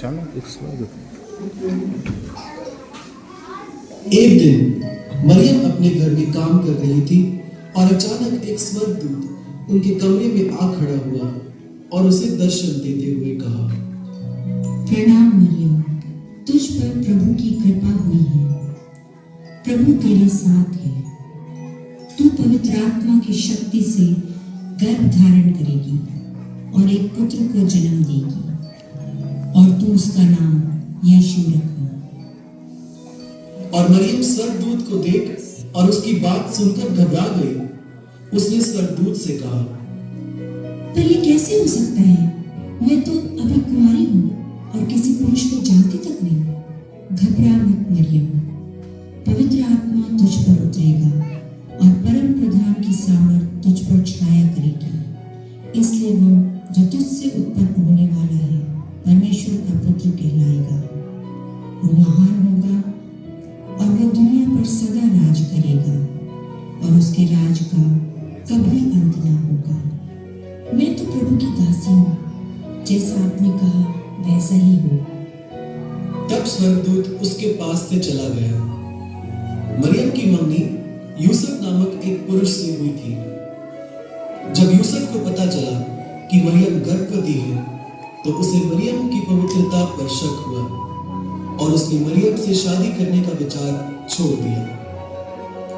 अचानक एक स्वर्ग। एक दिन मरियम अपने घर में काम कर रही थी और अचानक एक स्वर्गदूत उनके कमरे में आ खड़ा हुआ और उसे दर्शन देते हुए कहा, प्रणाम मरियम, तुझ पर प्रभु की कृपा हुई है। प्रभु तेरे साथ है। तू पवित्र आत्मा की शक्ति से गर्भ धारण करेगी और एक पुत्र को जन्म देगी और तू उसका नाम यीशु रखना। और मरियम स्वर्गदूत को देख और उसकी बात सुनकर घबरा गई। उसने स्वर्गदूत से कहा, पर ये कैसे हो सकता है? मैं तो अभी कुंवारी हूँ और किसी पुरुष को जानती तक नहीं। घबरा मत मरियम, पवित्र आत्मा तुझ पर उतरेगा और परम प्रधान की सामर्थ तुझ पर छाया करेगी। इसलिए वो जो तुझसे उत्पन्न होने वाला है परमेश्वर का पुत्र कहलाएगा। वो महान होगा और वो दुनिया पर सदा राज करेगा और उसके राज का कभी अंत ना होगा। मैं तो प्रभु की दासी हूँ, जैसा आपने कहा वैसा ही हो। तब स्वर्गदूत उसके पास से चला गया। मरियम की मंगनी यूसुफ नामक एक पुरुष से हुई थी। जब यूसुफ को पता चला कि मरियम गर्भवती है, तो उसे मरियम की पवित्रता पर शक हुआ और उसने मरियम से शादी करने का विचार छोड़ दिया।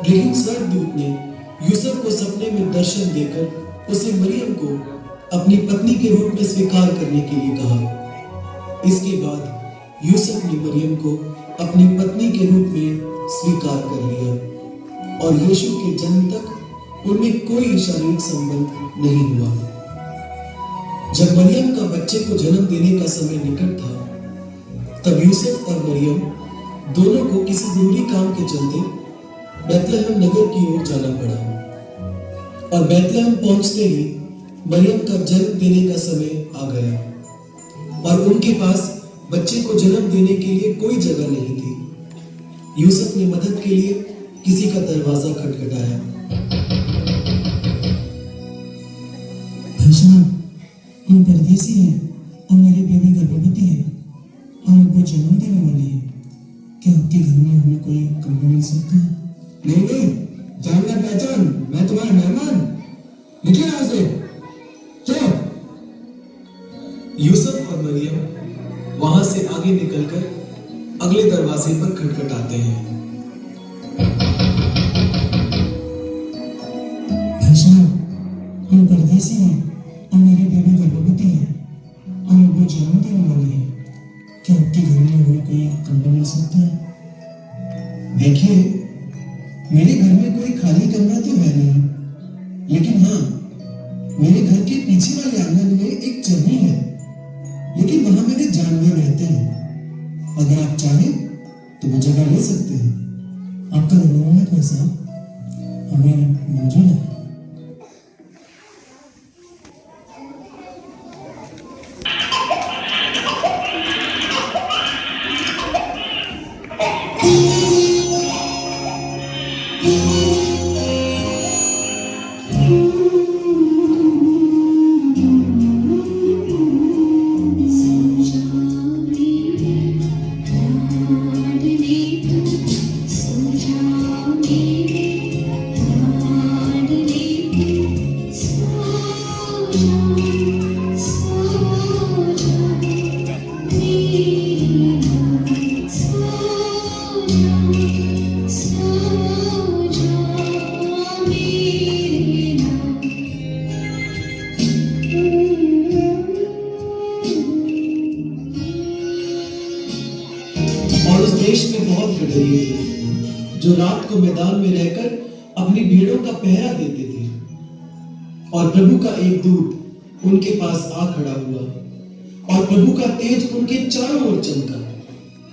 लेकिन स्वर्गदूत ने यूसुफ को सपने में दर्शन देकर उसे मरियम को अपनी पत्नी के रूप में स्वीकार करने के लिए कहा। इसके बाद यूसुफ ने मरियम को अपनी पत्नी के रूप में स्वीकार कर लिया और यीशु के जन्म तक उनमें कोई शारीरिक संबंध नहीं हुआ। जब मरियम का बच्चे को जन्म देने का समय निकट था, तब यूसुफ और मरियम दोनों को किसी जरूरी काम के चलते बैतलहम नगर की ओर जाना पड़ा और बैतलहम पहुंचते ही मरियम का जन्म देने का समय आ गया और उनके पास बच्चे को जन्म देने के लिए कोई जगह नहीं थी। यूसुफ ने मदद के लिए किसी का दरवाजा खटखटाया। भाई साहब, हम परदेसी हैं और मेरी बेबी गर्भवती है और वो जन्म देने वाली है। क्या आपके घर में हमें कोई कमरा मिल सकता है? नहीं, जानना पहचान, मैं तुम्हारा मेहमान। निकले यहाँ से, चलो। यूसुफ और मरियम वहां से आगे निकलकर अगले दरवाजे पर खटखटाते हैं। भाई साहब, हम परदेसी हैं और मेरी बेबी गर्भवती है और वो जन्म देने वाली है। क्या आपके घर में हमें कोई कमरा मिल सकता है? देखिए, मेरे घर में कोई खाली कमरा तो है नहीं, लेकिन हाँ, मेरे घर के पीछे वाले आंगन में एक चरनी है, लेकिन वहां मेरे जानवर रहते हैं। अगर आप चाहें तो वो जगह ले सकते हैं। आपका धन्यवाद भाई साहब, हमें मंजूर है। और उस देश में बहुत गठरिये थे जो रात को मैदान में रहकर अपनी भेड़ों का पहरा देते थे। और प्रभु का एक दूत उनके पास आ खड़ा हुआ और प्रभु का तेज उनके चारों ओर चमका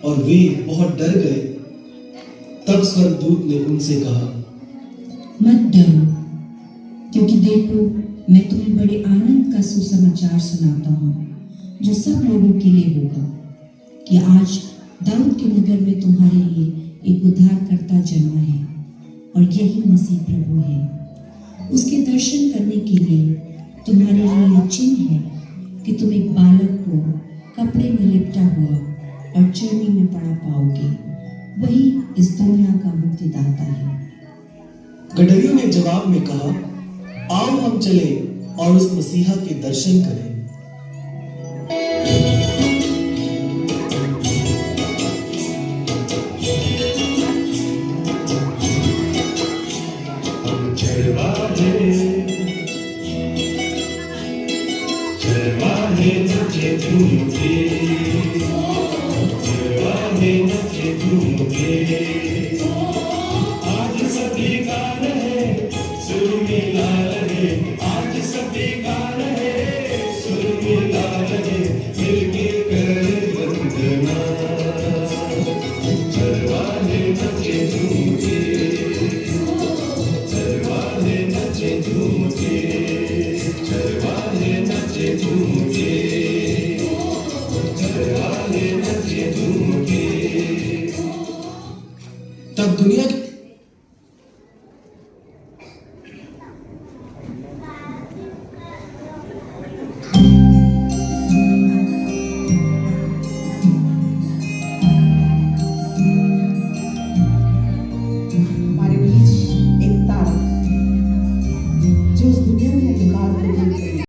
और वे बहुत डर गए। तब स्वर्गदूत ने उनसे कहा, मत डरो, क्योंकि देखो मैं तुम्हें बड़े आनंद का सुसमाचार सुनाता हूँ जो सब लोगों के लिए होगा कि आज दाऊद के नगर में तुम्हारे लिए एक उद्धारकर्ता जन्मा है और यही मसीह प्रभु है। उसके दर्शन करने के लिए तुम्हारे लिए यह चिन्ह है कि तुम एक बालक को कपड़े में लिपटा हुआ और चर्नी में पड़ा पाओगे, वही इस दुनिया का मुक्तिदाता है। गडरियों ने जवाब में कहा, आओ हम चले और उस मसीहा के दर्शन करें। आज सभी का रहे सुर मिला रहे, आज सभी का रहे सुर मिला रहे, मिलके करे वंदना, चरवाहे नचे झूम के, चरवाहे नचे झूम के, चरवाहे नचे झूम के, चरवाहे नचे झूम के। तब दुनिया की